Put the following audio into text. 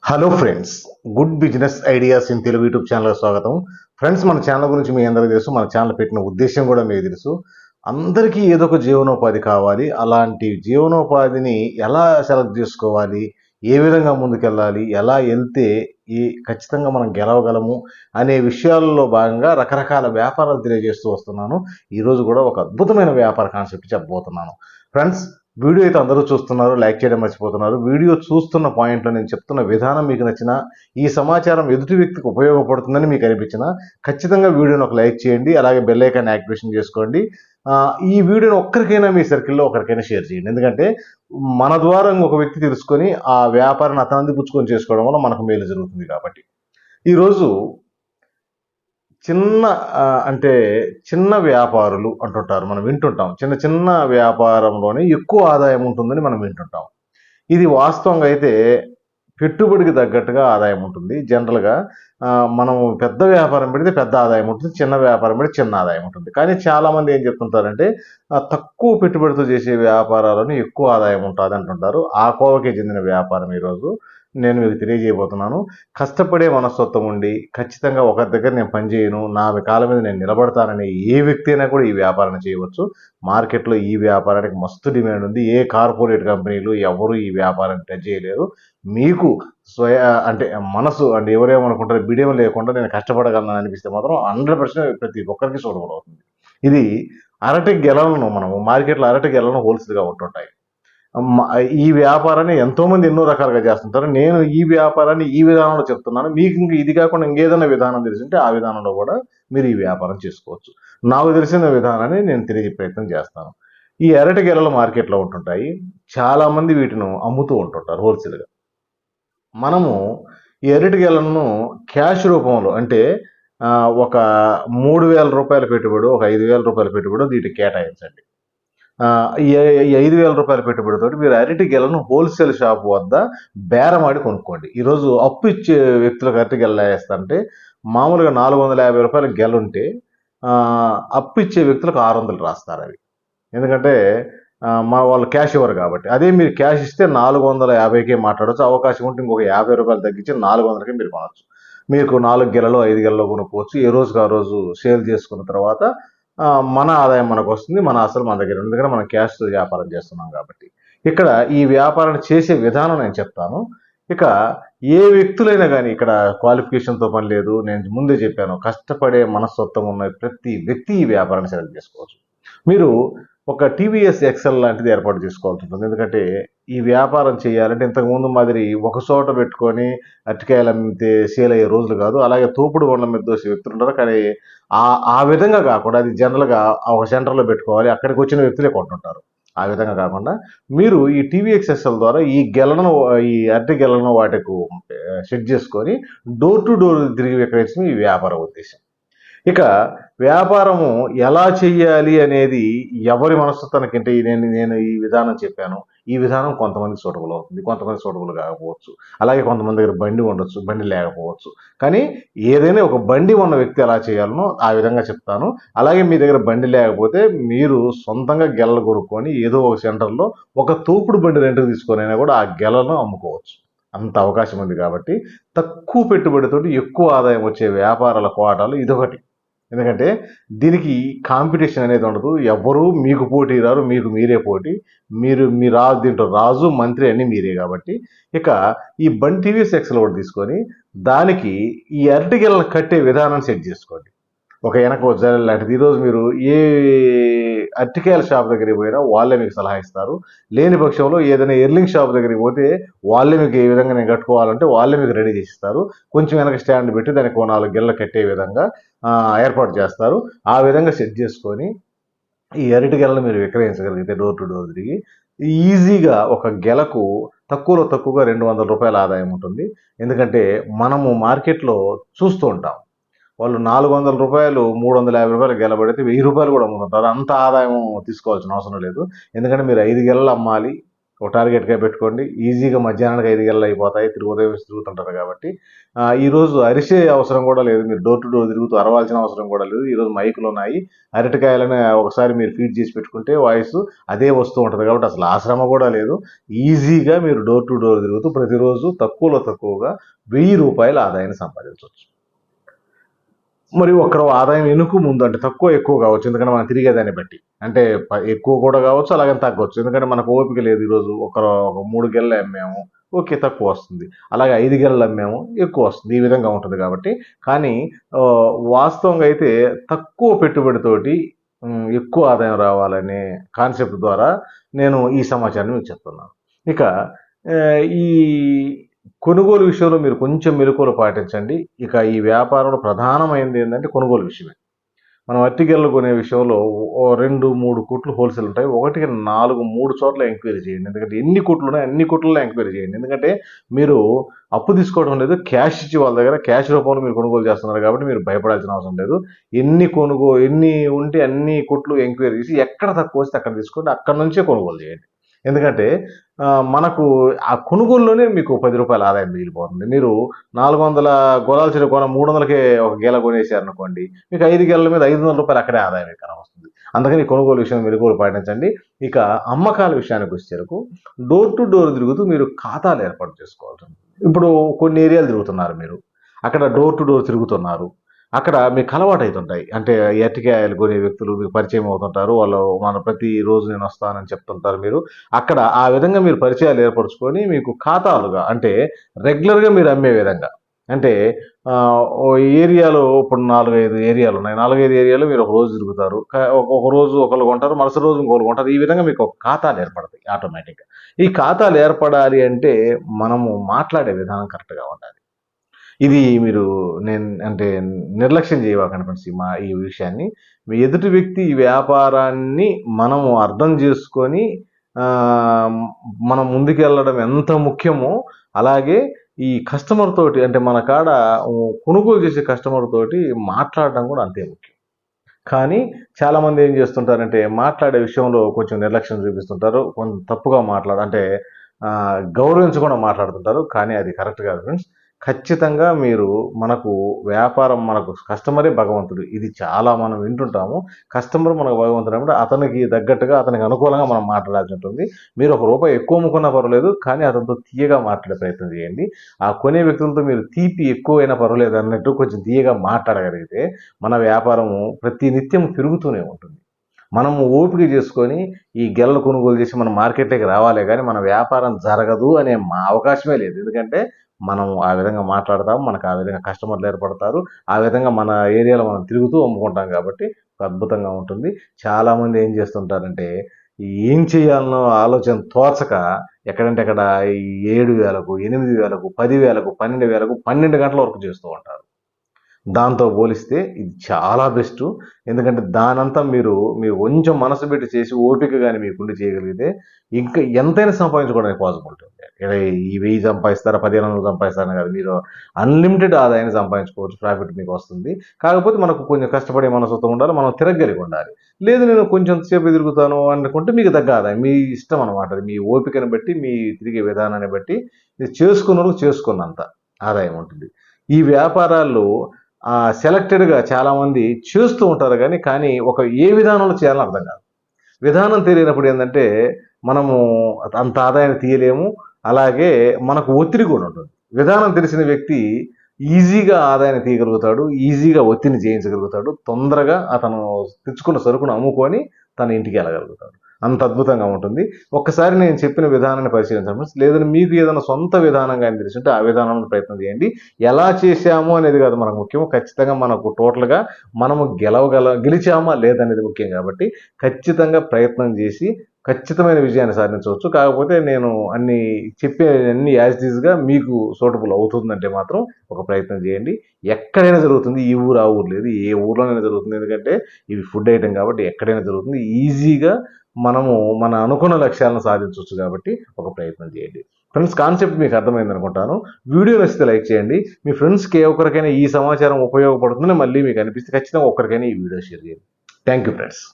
Hello friends, good business ideas in Telugu YouTube ఛానల్కి స్వాగతం. Friends, మన ఛానల్ గురించి మీ అందరికీ తెలుసు. మన ఛానల్ పెట్టిన ఉద్దేశం కూడా మీకు తెలుసు. అందరికీ ఏదో ఒక జీవనోపాధి కావాలి. అలాంటి జీవనోపాధిని ఎలా సెలెక్ట్ చేసుకోవాలి, ఏ విధంగా ముందుకెళ్ళాలి, ఎలా వెళ్తే ఖచ్చితంగా మనం గెలవగలము అనే విషయాల్లో భాగంగా రకరకాల వ్యాపారాలు తెలియజేస్తూ వస్తున్నాను. ఈరోజు కూడా ఒక అద్భుతమైన వ్యాపార కాన్సెప్ట్ చెప్పబోతున్నాను. ఫ్రెండ్స్, వీడియో అయితే అందరూ చూస్తున్నారు, లైక్ చేయడం మర్చిపోతున్నారు. వీడియో చూస్తున్న పాయింట్లో నేను చెప్తున్న విధానం మీకు నచ్చినా, ఈ సమాచారం ఎదుటి వ్యక్తికి ఉపయోగపడుతుందని మీకు అనిపించినా ఖచ్చితంగా వీడియోని ఒక లైక్ చేయండి. అలాగే బెల్ ఐకాన్ యాక్టివేషన్ చేసుకోండి. ఈ వీడియోని ఒక్కరికైనా మీ సర్కిల్లో ఒకరికైనా షేర్ చేయండి. ఎందుకంటే మన ద్వారా ఇంకొక వ్యక్తి తెలుసుకొని ఆ వ్యాపారాన్ని అతను అందిపుచ్చుకొని చేసుకోవడం వల్ల మనకు మేలు జరుగుతుంది. కాబట్టి ఈరోజు చిన్న అంటే చిన్న వ్యాపారులు అంటుంటారు, మనం వింటుంటాం. చిన్న చిన్న వ్యాపారంలోనే ఎక్కువ ఆదాయం ఉంటుందని మనం వింటుంటాం. ఇది వాస్తవంగా అయితే పెట్టుబడికి తగ్గట్టుగా ఆదాయం ఉంటుంది. జనరల్గా మనం పెద్ద వ్యాపారం పెడితే పెద్ద ఆదాయం ఉంటుంది, చిన్న వ్యాపారం పెడితే చిన్న ఆదాయం ఉంటుంది. కానీ చాలామంది ఏం చెప్తుంటారంటే తక్కువ పెట్టుబడితో చేసే వ్యాపారాలను ఎక్కువ ఆదాయం ఉంటుంది అంటుంటారు. ఆ కోవకే చెందిన వ్యాపారం ఈరోజు నేను మీకు తెలియజేయబోతున్నాను. కష్టపడే మనస్తత్వం ఉండి ఖచ్చితంగా ఒకరి దగ్గర నేను పనిచేయను, నా కాళ్ళ మీద నేను నిలబడతానని ఏ వ్యక్తి అయినా కూడా ఈ వ్యాపారాన్ని చేయవచ్చు. మార్కెట్లో ఈ వ్యాపారానికి మస్తు డిమాండ్ ఉంది. ఏ కార్పొరేట్ కంపెనీలు ఎవరు ఈ వ్యాపారాన్ని టచ్ చేయలేరు. మీకు అంటే మనసు అంటే ఎవరేమనుకుంటారు, బిడియం లేకుండా నేను కష్టపడగలను అనిపిస్తే మాత్రం 100% ప్రతి ఒక్కరికి సూటబుల్ అవుతుంది. ఇది అరటి గెలలను మనము మార్కెట్లో అరటి గెలను హోల్సేల్గా ఉంటుంటాయి. ఈ వ్యాపారాన్ని ఎంతోమంది ఎన్నో రకాలుగా చేస్తుంటారు. నేను ఈ వ్యాపారాన్ని ఈ విధానంలో చెప్తున్నాను. మీకు ఇంక ఇది కాకుండా ఇంకేదైనా విధానం తెలిసింటే ఆ విధానంలో కూడా మీరు ఈ వ్యాపారం చేసుకోవచ్చు. నాకు తెలిసిన విధానాన్ని నేను తెలియజే ప్రయత్నం చేస్తాను. ఈ అరటి గెలలు మార్కెట్లో ఉంటుంటాయి. చాలామంది వీటిని అమ్ముతూ ఉంటుంటారు హోల్సేల్గా. మనము ఈ అరటి గెలను క్యాష్ రూపంలో అంటే ఒక 3,000 రూపాయల పెట్టుబడి, ఒక 5,000 రూపాయల పెట్టుబడి వీటికి కేటాయించండి. ఈ 5,000 రూపాయల పెట్టుబడితోటి మీరు అరటి గెలను హోల్సేల్ షాప్ వద్ద బేరమాడి కొనుక్కోండి. ఈరోజు అప్పు ఇచ్చే వ్యక్తులకు అరటి గెల వేస్తారంటే మామూలుగా 450 రూపాయల గెల ఉంటే అప్పు ఇచ్చే వ్యక్తులకు 600 రాస్తారు అవి. ఎందుకంటే వాళ్ళు క్యాష్ ఇవ్వరు కాబట్టి. అదే మీరు క్యాష్ ఇస్తే 450కే మాట్లాడవచ్చు. అవకాశం ఉంటే ఇంకొక 50 రూపాయలు తగ్గించి 400కే మీరు కొనవచ్చు. మీకు 4 గెలలో 5 గెలలో కొనుక్కోవచ్చు. ఏ రోజుకి ఆ రోజు సేల్ చేసుకున్న తర్వాత మన ఆదాయం మనకు వస్తుంది. మన అసలు మన దగ్గర ఉంది. ఎందుకంటే మనం క్యాష్ వ్యాపారం చేస్తున్నాం కాబట్టి. ఇక్కడ ఈ వ్యాపారాన్ని చేసే విధానం నేను చెప్తాను. ఇక ఏ వ్యక్తులైనా కానీ ఇక్కడ క్వాలిఫికేషన్తో పని లేదు. నేను ముందే చెప్పాను, కష్టపడే మనస్తత్వం ఉన్న ప్రతి వ్యక్తి ఈ వ్యాపారాన్ని సెలెక్ట్ చేసుకోవచ్చు. మీరు ఒక టీవీఎస్ ఎక్సెల్ లాంటిది ఏర్పాటు చేసుకోవాల్సి ఉంటుంది. ఎందుకంటే ఈ వ్యాపారం చేయాలంటే ఇంతకుముందు మాదిరి ఒక చోట పెట్టుకొని అరటికాయలు అమ్మితే సేల్ అయ్యే రోజులు కాదు. అలాగే తోపుడు బండ్ల మీద దోసే వ్యక్తులు ఉంటారు. కానీ ఆ విధంగా కాకుండా అది జనరల్గా ఒక సెంటర్లో పెట్టుకోవాలి, అక్కడికి వచ్చిన వ్యక్తులే కొంటుంటారు. ఆ విధంగా కాకుండా మీరు ఈ టీవీఎక్స్ఎస్ఎల్ ద్వారా ఈ అరటి గెలను వాటికి సెట్ చేసుకొని డోర్ టు డోర్ తిరిగి విక్రయించడం ఈ వ్యాపార ఉద్దేశం. ఇక వ్యాపారము ఎలా చెయ్యాలి అనేది ఎవరి మనస్తత్వానికంటే నేను ఈ విధానం చెప్పాను. ఈ విధానం కొంతమందికి సూటబుల్ అవుతుంది, కొంతమంది సూటబుల్ కాకపోవచ్చు. అలాగే కొంతమంది దగ్గర బండి ఉండొచ్చు, బండి లేకపోవచ్చు. కానీ ఏదైనా ఒక బండి ఉన్న వ్యక్తి ఎలా చేయాలనో ఆ విధంగా చెప్తాను. అలాగే మీ దగ్గర బండి లేకపోతే మీరు సొంతంగా గెలలు కొనుక్కొని ఏదో ఒక సెంటర్లో ఒక తోపుడు బండి రెంట్కి తీసుకొనైనా కూడా ఆ గెలను అమ్ముకోవచ్చు. అంత అవకాశం ఉంది. కాబట్టి తక్కువ పెట్టుబడితోటి ఎక్కువ ఆదాయం వచ్చే వ్యాపారాల కోటాలు ఇదొకటి. ఎందుకంటే దీనికి కాంపిటీషన్ అనేది ఉండదు. ఎవరు మీకు పోటీ రారు, మీకు మీరే పోటీ. మీ రాజు, దీంట్లో రాజు మంత్రి అన్ని మీరే. కాబట్టి ఇక ఈ బండి టీవీఎస్ ఎక్సెల్ ఒకటి తీసుకొని దానికి ఈ అరటి గెలను కట్టే విధానాన్ని సెట్ చేసుకోండి. ఒక వెనక జల్లెడ లాంటిది. ఈరోజు మీరు ఏ అరటికాయల షాప్ దగ్గరికి పోయినా వాళ్ళే మీకు సలహా ఇస్తారు. లేని పక్షంలో ఏదైనా ఎర్లింగ్ షాప్ దగ్గరికి పోతే వాళ్ళే మీకు ఏ విధంగా నేను కట్టుకోవాలంటే వాళ్ళే మీకు రెడీ చేసిస్తారు. కొంచెం వెనక స్టాండ్ పెట్టి దానికి 4 గిళ్ళ కట్టే విధంగా ఏర్పాటు చేస్తారు. ఆ విధంగా సెట్ చేసుకొని ఈ అరటి గెలను మీరు విక్రయించగలిగితే డోర్ టు డోర్ తిరిగి ఈజీగా ఒక గెలకు తక్కువలో తక్కువగా 200 రూపాయల ఆదాయం ఉంటుంది. ఎందుకంటే మనము మార్కెట్లో చూస్తూ ఉంటాం, వాళ్ళు 400 రూపాయలు 350 రూపాయలు గెలబడితే 1000 రూపాయలు కూడా అమ్ముతుంటారు. అంత ఆదాయం తీసుకోవాల్సిన అవసరం లేదు. ఎందుకంటే మీరు 5 గెలలు అమ్మాలి, ఒక టార్గెట్గా పెట్టుకోండి. ఈజీగా మధ్యాహ్నానికి 5 గంటలు అయిపోతాయి, ఉదయం తిరుగుతుంటారు కాబట్టి. ఈరోజు అరిసే అవసరం కూడా లేదు, మీరు డోర్ టు డోర్ తిరుగుతూ అరవాల్సిన అవసరం కూడా లేదు. ఈరోజు మైకులు ఉన్నాయి, అరటికాయలను ఒకసారి మీరు ఫీడ్ చేసి పెట్టుకుంటే వాయిస్ అదే వస్తూ ఉంటుంది కాబట్టి అసలు ఆ శ్రమ కూడా లేదు. ఈజీగా మీరు డోర్ టు డోర్ తిరుగుతూ ప్రతిరోజు తక్కువలో తక్కువగా 1000 రూపాయల ఆదాయాన్ని సంపాదించవచ్చు. మరి ఒకరు ఆదాయం ఎనుకు ముందు అంటే తక్కువ ఎక్కువ కావచ్చు, ఎందుకంటే మనం తిరిగేదాన్ని బట్టి. అంటే ఎక్కువ కూడా కావచ్చు, అలాగని తగ్గవచ్చు, ఎందుకంటే మనకు ఓపిక లేదు. ఈరోజు ఒక 3 గెలలు అమ్మాము, ఓకే, తక్కువ వస్తుంది. అలాగే 5 గెలలు అమ్మాము, ఎక్కువ వస్తుంది. ఈ విధంగా ఉంటుంది కాబట్టి. కానీ వాస్తవంగా అయితే తక్కువ పెట్టుబడితోటి ఎక్కువ ఆదాయం రావాలనే కాన్సెప్ట్ ద్వారా నేను ఈ సమాచారాన్ని మీకు చెప్తున్నాను. ఇక ఈ కొనుగోలు విషయంలో మీరు కొంచెం మెలకువలు పాటించండి. ఇక ఈ వ్యాపారంలో ప్రధానమైనది ఏంటంటే కొనుగోలు విషయమే. మనం అరటిగెలలు కొనే విషయంలో 2, 3 కొట్లు హోల్సేల్ ఉంటాయి. 1కి 4, 3 చోట్ల ఎంక్వైరీ చేయండి. ఎందుకంటే ఎన్ని కొట్లు ఉన్నాయి అన్ని కొట్లలో ఎంక్వైరీ చేయండి. ఎందుకంటే మీరు అప్పు తీసుకోవడం లేదు, క్యాష్ ఇచ్చి వాళ్ళ దగ్గర క్యాష్ రూపంలో మీరు కొనుగోలు చేస్తున్నారు కాబట్టి మీరు భయపడాల్సిన అవసరం లేదు. ఎన్ని ఉంటే అన్ని కొట్లు ఎంక్వైరీ చేసి ఎక్కడ తక్కువ వస్తే అక్కడ తీసుకోండి, అక్కడ నుంచే కొనుగోలు చేయండి. ఎందుకంటే మనకు ఆ కొనుగోలులోనే మీకు 10 రూపాయల ఆదాయం మిగిలిపోతుంది. మీరు 400 గొలాల చెరుకు కొన 300కే ఒక గెల కొనేసారనుకోండి, మీకు 5 గెలల మీద 500 రూపాయలు అక్కడే ఆదాయం ఇక్కడ వస్తుంది. అందుకని కొనుగోలు విషయం మెలకువలు పాటించండి. ఇక అమ్మకాల విషయానికి వచ్చేసరికి డోర్ టు డోర్ తిరుగుతూ మీరు ఖాతాలు ఏర్పాటు చేసుకోవాల్సి ఉంటుంది. ఇప్పుడు కొన్ని ఏరియాలు తిరుగుతున్నారు మీరు, అక్కడ డోర్ టు డోర్ తిరుగుతున్నారు, అక్కడ మీకు అలవాటు అవుతుంటాయి. అంటే అరటికాయలు కొనే వ్యక్తులు మీకు పరిచయం అవుతుంటారు, వాళ్ళు మన ప్రతిరోజు నేను వస్తానని చెప్తుంటారు. మీరు అక్కడ ఆ విధంగా మీరు పరిచయాలు ఏర్పరచుకొని మీకు ఖాతాలుగా అంటే రెగ్యులర్గా మీరు అమ్మే విధంగా, అంటే ఓ ఏరియాలో ఇప్పుడు 4-5 ఏరియాలు ఉన్నాయి, 4-5 ఏరియాలో మీరు ఒక రోజు తిరుగుతారు, ఒక రోజు ఒకరు కొంటారు, మరుసటి రోజు ఇంకొకరు కొంటారు. ఈ విధంగా మీకు ఒక ఖాతాలు ఏర్పడతాయి ఆటోమేటిక్గా. ఈ ఖాతాలు ఏర్పడాలి అంటే మనము మాట్లాడే విధానం కరెక్ట్గా ఉండాలి. ఇది మీరు అంటే నిర్లక్ష్యం చేయకండి ఫ్రెండ్స్ ఈ విషయాన్ని. మీ ఎదుటి వ్యక్తి ఈ వ్యాపారాన్ని మనము అర్థం చేసుకొని మనం ముందుకెళ్ళడం ఎంత ముఖ్యమో, అలాగే ఈ కస్టమర్ తోటి అంటే మన కాడ కొనుగోలు చేసే కస్టమర్ తోటి మాట్లాడడం కూడా అంతే ముఖ్యం. కానీ చాలామంది ఏం చేస్తుంటారంటే మాట్లాడే విషయంలో కొంచెం నిర్లక్ష్యం చూపిస్తుంటారు, కొంచెం తప్పుగా అంటే గౌరవించకుండా మాట్లాడుతుంటారు. కానీ అది కరెక్ట్ కాదు ఫ్రెండ్స్. ఖచ్చితంగా మీరు మనకు కస్టమరే భగవంతుడు, ఇది చాలా మనం వింటుంటాము. కస్టమర్ మనకు భగవంతుడు అంటే అతనికి తగ్గట్టుగా అతనికి అనుకూలంగా మనం మాట్లాడాల్సి ఉంటుంది. మీరు ₹1 ఎక్కువ అమ్ముకున్నా పర్వాలేదు, కానీ అతనితో తీయగా మాట్లాడే ప్రయత్నం చేయండి. ఆ కొనే వ్యక్తులతో మీరు తీపి ఎక్కువైనా పర్వాలేదు అన్నట్టు కొంచెం తీయగా మాట్లాడగలిగితే మన వ్యాపారము ప్రతి నిత్యం పెరుగుతూనే ఉంటుంది. మనము ఓపిక చేసుకొని ఈ గెలలు కొనుగోలు చేసి మనం మార్కెట్లోకి రావాలే కానీ మన వ్యాపారం జరగదు అనే అవకాశమే లేదు. ఎందుకంటే మనం ఆ విధంగా మాట్లాడతాం, మనకు ఆ విధంగా కస్టమర్లు ఏర్పడతారు, ఆ విధంగా మన ఏరియాలో మనం తిరుగుతూ అమ్ముకుంటాం కాబట్టి అద్భుతంగా ఉంటుంది. చాలామంది ఏం చేస్తుంటారంటే ఏం చేయాలనో ఆలోచన తోచక ఎక్కడంటే అక్కడ 7,000కు 8,000కు 10,000కు 12,000కు 12 గంటల వరకు చేస్తూ ఉంటారు. దాంతో పోలిస్తే ఇది చాలా బెస్ట్. ఎందుకంటే దానంతా మీరు కొంచెం మనసు పెట్టి చేసి ఓపిక కానీ మీకుండి చేయగలిగితే ఇంకా ఎంతైనా సంపాదించుకోవడానికి పాసిబిలిటీ ఉంది. ఈ 1000 సంపాదిస్తారా 1500 సంపాదిస్తారని కాదు, మీరు అన్లిమిటెడ్ ఆదాయాన్ని సంపాదించుకోవచ్చు, ప్రాఫిట్ మీకు వస్తుంది. కాకపోతే మనకు కొంచెం కష్టపడే మనస్తత్వం ఉండాలి, మనం తిరగలిగి ఉండాలి. లేదు నేను కొంచెం సేపు తిరుగుతాను అనుకుంటే మీకు తగ్గ ఆదాయం మీ ఇష్టం అనమాట. అది మీ ఓపికను బట్టి, మీ తిరిగే విధానాన్ని బట్టి చేసుకున్న చేసుకున్నంత ఆదాయం ఉంటుంది. ఈ వ్యాపారాల్లో సెలెక్టెడ్గా చాలామంది చేస్తూ ఉంటారు, కానీ ఏ విధానంలో చేయాలని అర్థం కాదు. విధానం తెలియనప్పుడు ఏంటంటే మనము అంత ఆదాయాన్ని తీయలేము, అలాగే మనకు ఒత్తిడి కూడా ఉంటుంది. విధానం తెలిసిన వ్యక్తి ఈజీగా ఆదాయాన్ని తీయగలుగుతాడు, ఈజీగా ఒత్తిడిని జయించగలుగుతాడు, తొందరగా అతను తెచ్చుకున్న సరుకును అమ్ముకొని తన ఇంటికి వెళ్ళగలుగుతాడు. అంత అద్భుతంగా ఉంటుంది. ఒక్కసారి నేను చెప్పిన విధానాన్ని పరిశీలించండి. లేదని మీకు ఏదైనా సొంత విధానంగా తెలిసింటే ఆ విధానాన్ని ప్రయత్నం చేయండి. ఎలా చేశాము అనేది కాదు మనకు ముఖ్యం, ఖచ్చితంగా మనకు టోటల్గా మనము గెలిచామా లేదనేది ముఖ్యం. కాబట్టి ఖచ్చితంగా ప్రయత్నం చేసి ఖచ్చితమైన విజయాన్ని సాధించవచ్చు. కాకపోతే నేను అన్ని యాజ్ ఇట్ ఈజ్గా మీకు సూటబుల్ అవుతుందంటే మాత్రం ఒక ప్రయత్నం చేయండి. ఎక్కడైనా జరుగుతుంది, ఈ ఊరు ఆ ఊరు లేదు, ఏ ఊర్లోనైనా జరుగుతుంది. ఎందుకంటే ఇవి ఫుడ్ ఐటమ్ కాబట్టి ఎక్కడైనా జరుగుతుంది. ఈజీగా మనము మన అనుకున్న లక్ష్యాలను సాధించవచ్చు. కాబట్టి ఒక ప్రయత్నం చేయండి ఫ్రెండ్స్. కాన్సెప్ట్ మీకు అర్థమైంది అనుకుంటాను. వీడియో నచ్చితే లైక్ చేయండి. మీ ఫ్రెండ్స్కి ఒకరికైనా ఈ సమాచారం ఉపయోగపడుతుందని మళ్ళీ మీకు అనిపిస్తే ఖచ్చితంగా ఒకరికైనా ఈ వీడియో షేర్ చేయండి. Thank you friends.